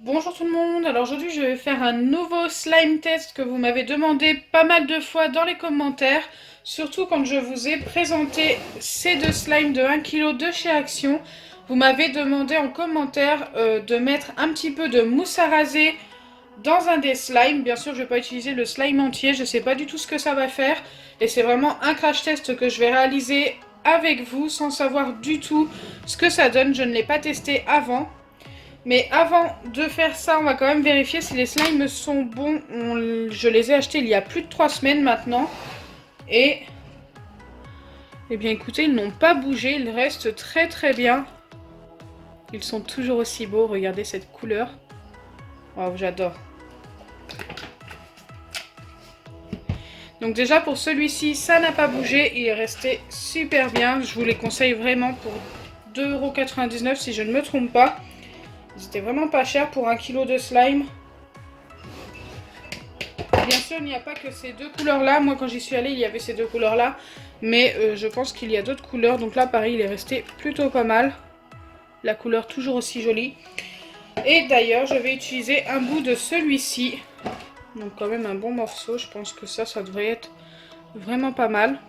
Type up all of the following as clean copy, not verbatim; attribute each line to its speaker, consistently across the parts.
Speaker 1: Bonjour tout le monde, alors aujourd'hui je vais faire un nouveau slime test que vous m'avez demandé pas mal de fois dans les commentaires, surtout quand je vous ai présenté ces deux slimes de 1 kg de chez Action. Vous m'avez demandé en commentaire de mettre un petit peu de mousse à raser dans un des slimes. Bien sûr je ne vais pas utiliser le slime entier, je ne sais pas du tout ce que ça va faire et c'est vraiment un crash test que je vais réaliser avec vous sans savoir du tout ce que ça donne, je ne l'ai pas testé avant. Mais avant de faire ça, on va quand même vérifier si les slimes sont bons. Je les ai achetés il y a plus de 3 semaines maintenant. Et, eh bien écoutez, ils n'ont pas bougé, ils restent très très bien. Ils sont toujours aussi beaux, regardez cette couleur. Waouh, j'adore. Donc déjà pour celui-ci, ça n'a pas bougé, il est resté super bien. Je vous les conseille vraiment pour 2,99 € si je ne me trompe pas. Ils étaient vraiment pas chers pour 1 kg de slime. Bien sûr, il n'y a pas que ces deux couleurs-là. Moi, quand j'y suis allée, il y avait ces deux couleurs-là. Mais je pense qu'il y a d'autres couleurs. Donc là, pareil, il est resté plutôt pas mal. La couleur toujours aussi jolie. Et d'ailleurs, je vais utiliser un bout de celui-ci. Donc quand même un bon morceau. Je pense que ça devrait être vraiment pas mal.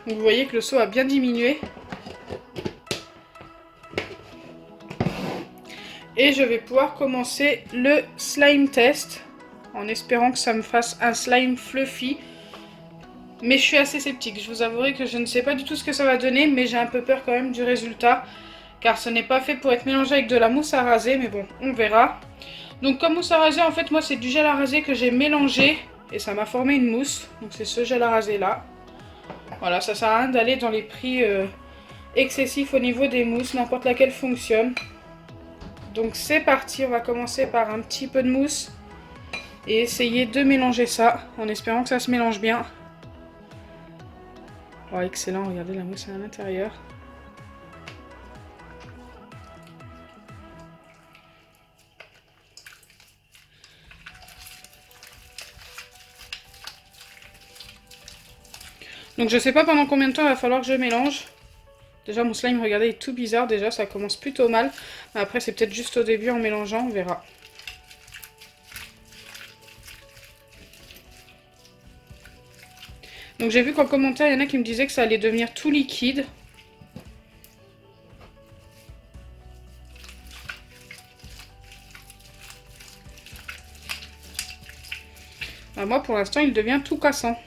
Speaker 1: Donc vous voyez que le seau a bien diminué. Et je vais pouvoir commencer le slime test. En espérant que ça me fasse un slime fluffy. Mais je suis assez sceptique, je vous avouerai que je ne sais pas du tout ce que ça va donner, mais j'ai un peu peur quand même du résultat, car ce n'est pas fait pour être mélangé avec de la mousse à raser, mais bon, on verra. Donc comme mousse à raser, en fait, moi c'est du gel à raser que j'ai mélangé, et ça m'a formé une mousse, donc c'est ce gel à raser là. Voilà, ça sert à rien d'aller dans les prix excessifs au niveau des mousses, n'importe laquelle fonctionne. Donc c'est parti, on va commencer par un petit peu de mousse, et essayer de mélanger ça, en espérant que ça se mélange bien. Oh, excellent, regardez la mousse à l'intérieur. Donc je sais pas pendant combien de temps il va falloir que je mélange. Déjà mon slime, regardez, est tout bizarre. Déjà ça commence plutôt mal. Mais après c'est peut-être juste au début en mélangeant, on verra. Donc j'ai vu qu'en commentaire, il y en a qui me disaient que ça allait devenir tout liquide. Bah, moi pour l'instant il devient tout cassant.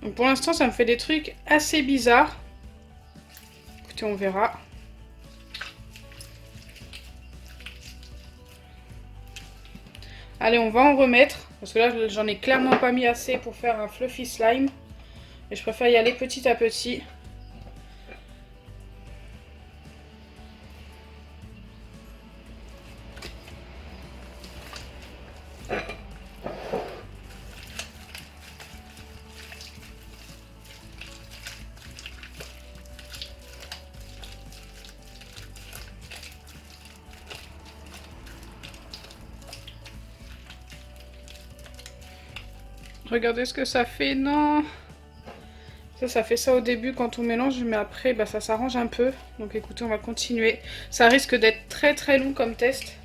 Speaker 1: Donc pour l'instant ça me fait des trucs assez bizarres. Écoutez, on verra. Allez, on va en remettre. Parce que là j'en ai clairement pas mis assez pour faire un fluffy slime. Et je préfère y aller petit à petit. Regardez ce que ça fait, non. Ça fait ça au début quand on mélange, mais après bah, ça s'arrange un peu. Donc écoutez, on va continuer. Ça risque d'être très très long comme test.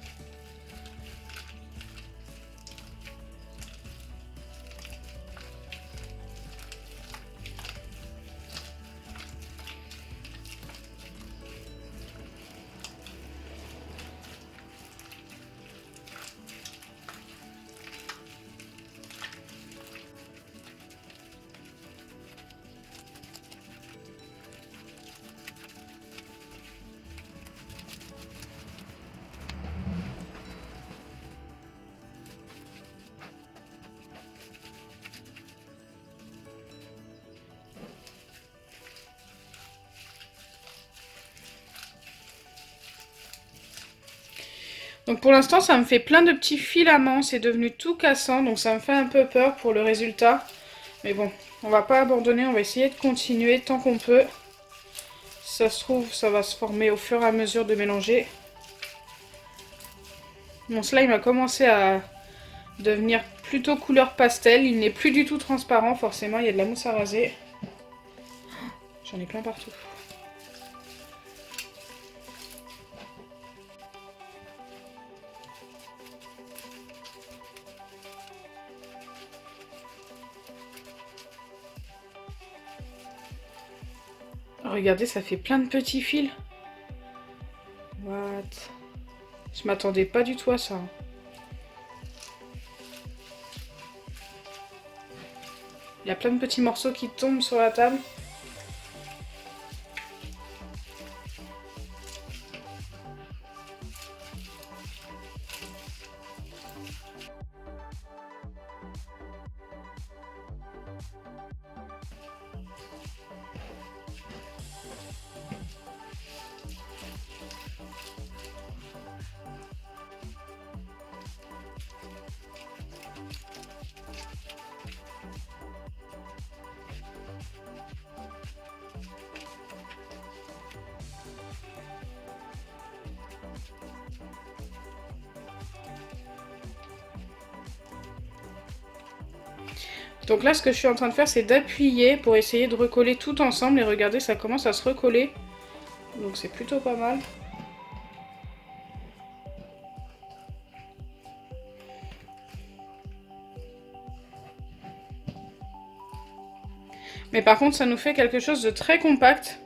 Speaker 1: Donc pour l'instant, ça me fait plein de petits filaments, c'est devenu tout cassant, donc ça me fait un peu peur pour le résultat. Mais bon, on va pas abandonner, on va essayer de continuer tant qu'on peut. Si ça se trouve, ça va se former au fur et à mesure de mélanger. Mon slime a commencé à devenir plutôt couleur pastel, il n'est plus du tout transparent, forcément, il y a de la mousse à raser. J'en ai plein partout. Regardez, ça fait plein de petits fils. What? Je m'attendais pas du tout à ça. Il y a plein de petits morceaux qui tombent sur la table. Donc là, ce que je suis en train de faire, c'est d'appuyer pour essayer de recoller tout ensemble. Et regardez, ça commence à se recoller. Donc c'est plutôt pas mal. Mais par contre, ça nous fait quelque chose de très compact.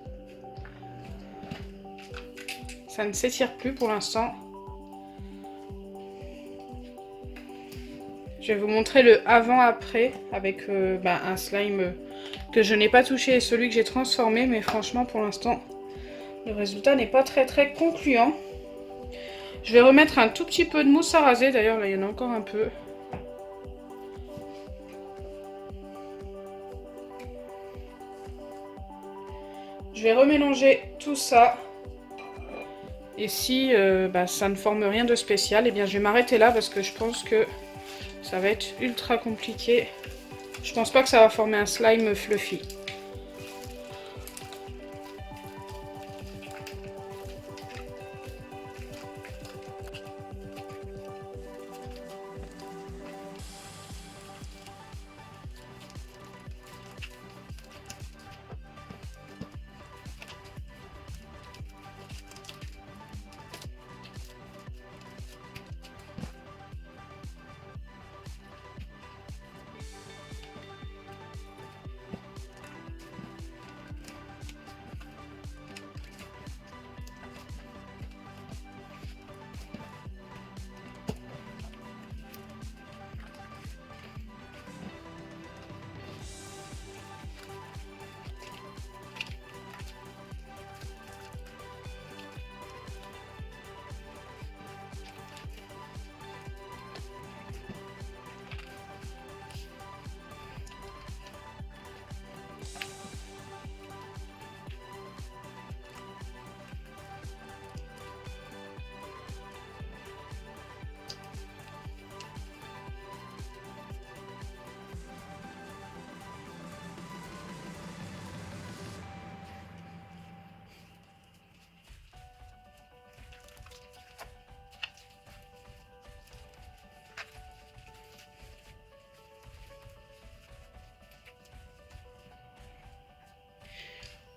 Speaker 1: Ça ne s'étire plus pour l'instant. Je vais vous montrer le avant-après avec un slime que je n'ai pas touché et celui que j'ai transformé. Mais franchement, pour l'instant, le résultat n'est pas très concluant. Je vais remettre un tout petit peu de mousse à raser. D'ailleurs, là, il y en a encore un peu. Je vais remélanger tout ça. Et si ça ne forme rien de spécial, eh bien je vais m'arrêter là parce que je pense que ça va être ultra compliqué. Je pense pas que ça va former un slime fluffy.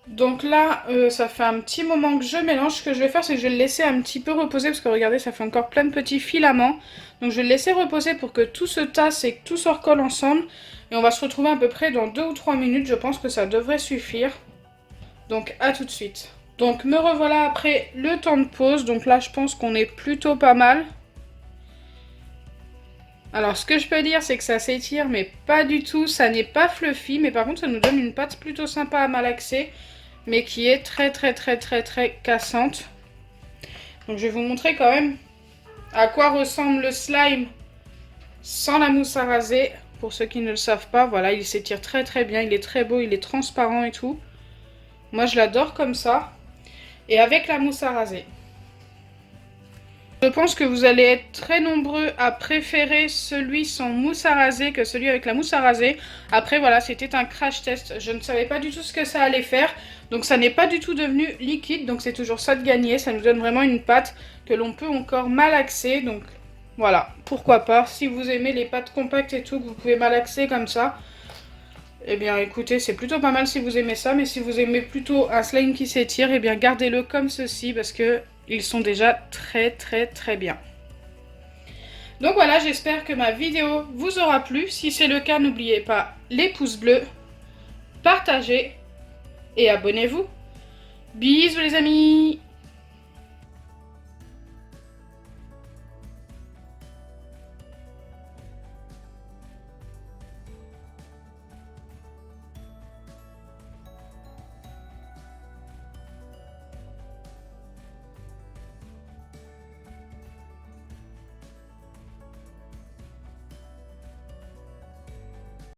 Speaker 1: Donc là, ça fait un petit moment que je mélange. Ce que je vais faire, c'est que je vais le laisser un petit peu reposer parce que regardez, ça fait encore plein de petits filaments. Donc je vais le laisser reposer pour que tout se tasse et que tout se recolle ensemble. Et on va se retrouver à peu près dans 2 ou 3 minutes. Je pense que ça devrait suffire. Donc à tout de suite. Donc me revoilà après le temps de pause. Donc là, je pense qu'on est plutôt pas mal. Alors ce que je peux dire, c'est que ça s'étire, mais pas du tout. Ça n'est pas fluffy, mais par contre, ça nous donne une pâte plutôt sympa à malaxer, mais qui est très cassante. Donc je vais vous montrer quand même à quoi ressemble le slime sans la mousse à raser. Pour ceux qui ne le savent pas, voilà, il s'étire très bien, il est très beau, il est transparent et tout. Moi je l'adore comme ça. Et avec la mousse à raser. Je pense que vous allez être très nombreux à préférer celui sans mousse à raser que celui avec la mousse à raser. Après voilà, c'était un crash test, je ne savais pas du tout ce que ça allait faire. Donc ça n'est pas du tout devenu liquide, donc c'est toujours ça de gagner. Ça nous donne vraiment une pâte que l'on peut encore malaxer. Donc voilà, pourquoi pas. Si vous aimez les pâtes compactes et tout, que vous pouvez malaxer comme ça, eh bien écoutez, c'est plutôt pas mal si vous aimez ça. Mais si vous aimez plutôt un slime qui s'étire, eh bien gardez-le comme ceci parce que ils sont déjà très bien. Donc voilà, j'espère que ma vidéo vous aura plu. Si c'est le cas, n'oubliez pas les pouces bleus, partagez et abonnez-vous. Bisous les amis!